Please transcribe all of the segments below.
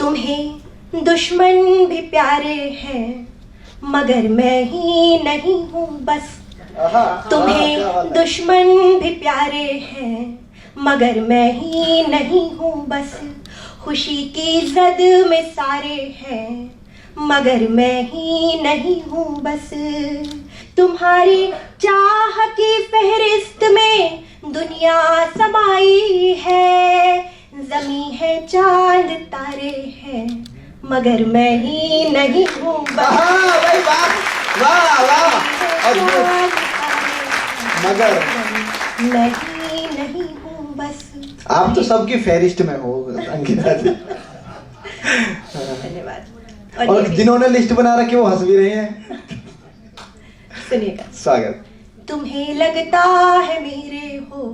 तुम्हें दुश्मन भी प्यारे हैं मगर मैं ही नहीं हूँ बस। तुम्हें दुश्मन भी प्यारे हैं मगर मैं ही नहीं हूँ बस। खुशी की जद में सारे हैं मगर मैं ही नहीं हूँ बस। तुम्हारी चाह की फहरिस्त में दुनिया समाई है। ज़मीं है चांद तारे हैं मगर मैं ही नहीं हूँ बस। वाह वाह, मगर मैं ही नहीं हूँ बस। आप तो सबकी फेरिस्ट में हो अंकिता जी। धन्यवाद। और जिन्होंने लिस्ट बना रखी वो हंस भी रहे हैं। सुनिएगा। स्वागत। तुम्हें लगता है मेरे हो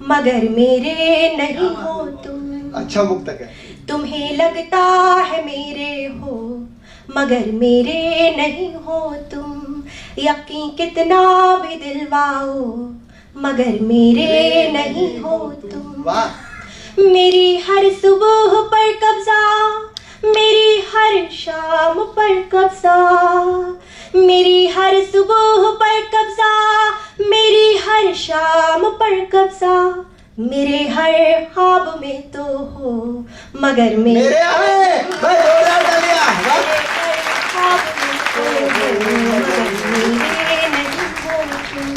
मगर मेरे नहीं हो तुम। अच्छा मुक्तक है। तुम्हें लगता है मेरे हो मगर मेरे नहीं हो तुम। यकीन कितना भी दिलवाओ मगर मेरे नहीं हो तुम। वाह। मेरी हर सुबह पर कब्जा, मेरी हर शाम पर कब्जा, मेरी हर सुबह पर कब्जा, मेरी हर शाम पर कब्जा। मेरे हर ख्वाब में तो हो मगर मेरे भाई जोरदार तालियां। ख्वाब में तो हो मगर मेरे नहीं हो तुम।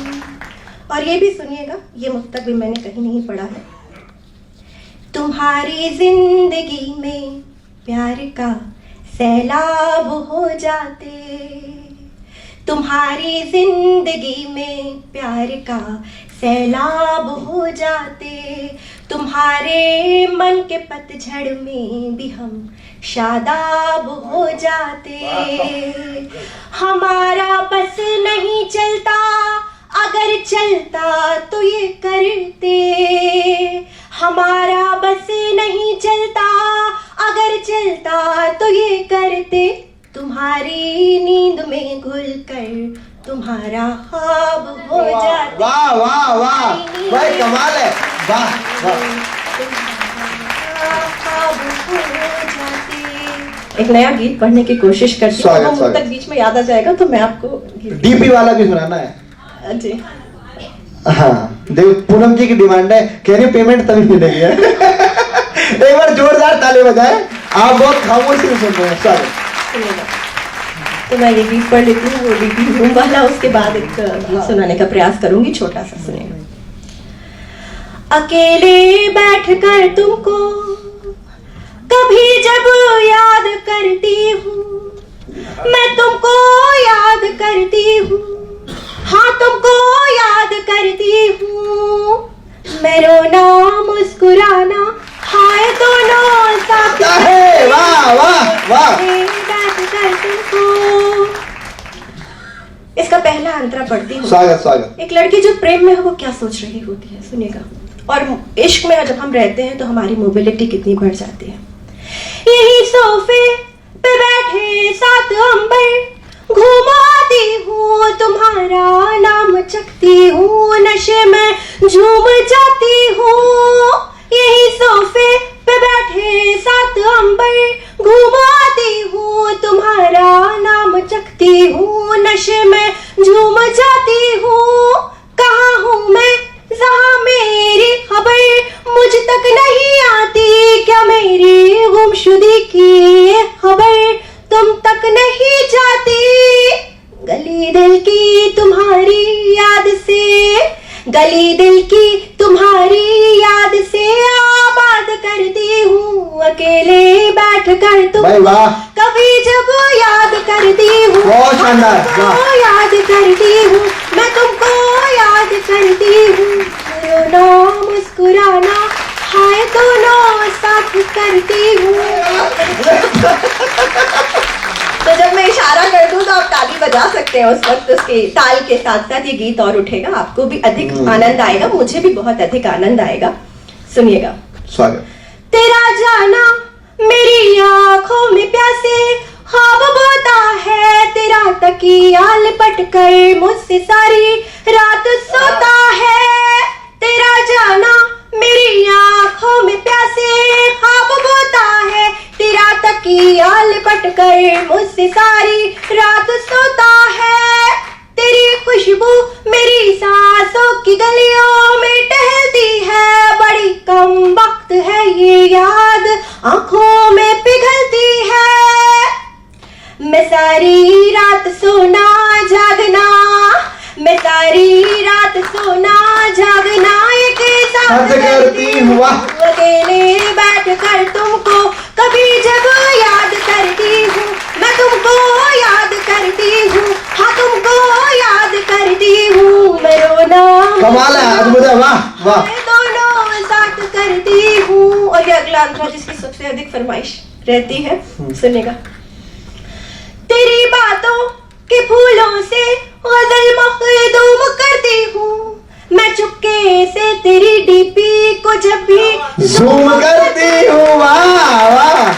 और ये भी सुनिएगा, ये मुक्तक भी मैंने कहीं नहीं पढ़ा है। तुम्हारी जिंदगी में प्यार का सैलाब हो जाते, तुम्हारी जिंदगी में प्यार का सैलाब हो जाते। तुम्हारे मन के पतझड़ में भी हम शादाब हो जाते। हमारा बस नहीं चलता, अगर चलता तो ये करते। हमारा बस नहीं चलता, अगर चलता तो ये करते। तुम्हारी नींद में घुलकर तुम्हारा ख्वाब हो जाता। वाह वाह वाह भाई कमाल है। वाह वाह। ख्वाब हो जाते। एक नया गीत पढ़ने की कोशिश करती हूँ, वो मुक्तक बीच में याद आ जाएगा तो मैं आपको डीपी वाला भी सुनाना है जी। हाँ देव पूनम जी की डिमांड है, कह रही पेमेंट तभी मिलेगी। एक बार जोरदार ताली बजाएं, आप बहुत खामोशी से सुन रहे हैं। सुनिएगा। तो मैं ये गीत पढ़ लेती हूँ, वो डीपी रूम वाला, उसके बाद एक गीत सुनाने का प्रयास करूंगी, छोटा सा। सुनिएगा। अकेले बैठकर तुमको कभी जब याद करती हूँ, मैं तुमको याद करती हूँ, हाँ तुमको याद करती हूँ। मैं रोना मुस्कुराना हाय दोनों साथ है। वाह वाह वाह। बैठकर तुमको। इसका पहला अंतरा पढ़ती हूँ। स्वागत स्वागत। एक लड़की जो प्रेम में है वो क्या सोच रही होती है, सुनिएगा। और इश्क में जब हम रहते हैं तो हमारी मोबिलिटी कितनी बढ़ जाती है। यही सोफे पे बैठे साथ अंबर, घुमाती हूँ तुम्हारा नाम चखती हूँ, नशे में झूम जाती हूँ। यही सोफे पे बैठे साथ अंबर, घुमाती हूँ तुम्हारा नाम चखती हूँ, नशे में झूम जाती हूँ। कहाँ हूँ मैं जहाँ मेरी खबर मुझ तक नहीं आती, क्या मेरी गुमशुदगी की खबर तुम तक नहीं जाती। गली दिल की तुम्हारी याद से, गली दिल की तुम्हारी याद से आबाद करती हूँ। अकेले बैठ कर तुमको कभी जब याद करती हूँ, तुमको याद करती हूँ, मैं तुमको याद करती हूँ। रोना मुस्कुराना हाय दोनों साथ करती हूँ। तो जब मैं इशारा कर दूं तो आप ताली बजा सकते हैं, उस वक्त उसके ताल के साथ साथ ये गीत और उठेगा, आपको भी अधिक आनंद आएगा, मुझे भी बहुत अधिक आनंद आएगा। सुनिएगा। स्वागत। तेरा जाना मेरी आंखों में प्यासे ख्वाब बोता है, तेरा तकिया लिपट कर मुझसे सारी रात सोता है। तेरा जाना मेरी आंखों में प्यासे ख्वाब बोता है, तेरा पर मुझसे सारी रात सोता है। तेरी खुशबू मेरी सांसों की गलियों में टहलती है। बड़ी कम वक्त है ये याद आंखों में पिघलती है। मैं सारी रात सोना जागना, मैं सारी रात सोना जागना एक साथ करती हूँ। अकेले बैठ कर तुमको कभी जब याद करती हूँ, मैं तुमको याद करती हूँ, हाँ तुमको याद करती हूँ। मैं रोना कमाल है आज मुझे, वाह वाह। मैं दोनों साथ करती हूँ। और ये अगला अंतरा जिसकी सबसे अधिक फरमाइश रहती है, सुनेगा। तेरी बातों के फूलों से गजल मखदूम करती हूँ, मैं चुपके से तेरी डीपी को जब भी जूम करती हूँ। वाह वाह।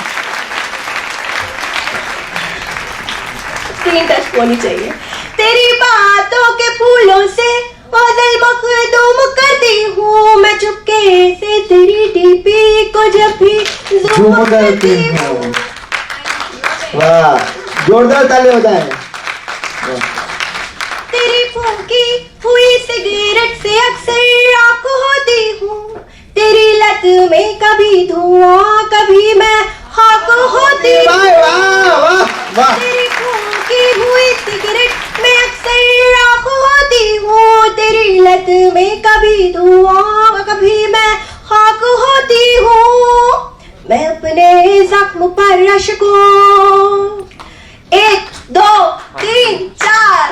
3 टच होनी चाहिए। तेरी बातों के फूलों से गजल मखदूम करती हूँ, मैं चुपके से तेरी डीपी को जब भी जूम करती हूँ। वाह, जोरदार ताली बजाएं। तेरी फूंकी हुई सिगरेट से अक्सर आँख होती हूँ, तेरी लत में कभी धुआं कभी मैं खाक होती हूँ। वाह वाह वाह। तेरी फूंकी हुई सिगरेट में अक्सर आँख होती हूँ, तेरी लत में कभी धुआं कभी मैं खाक होती हूँ। मैं अपने जख्म पर अश्कों 1 2 3 4,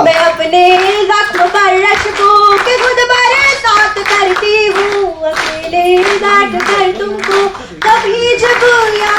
मैं अपने जख्म पर अश्कों के खुद बरसात करती हूँ। अकेले बैठ कर तुमको कभी जब याद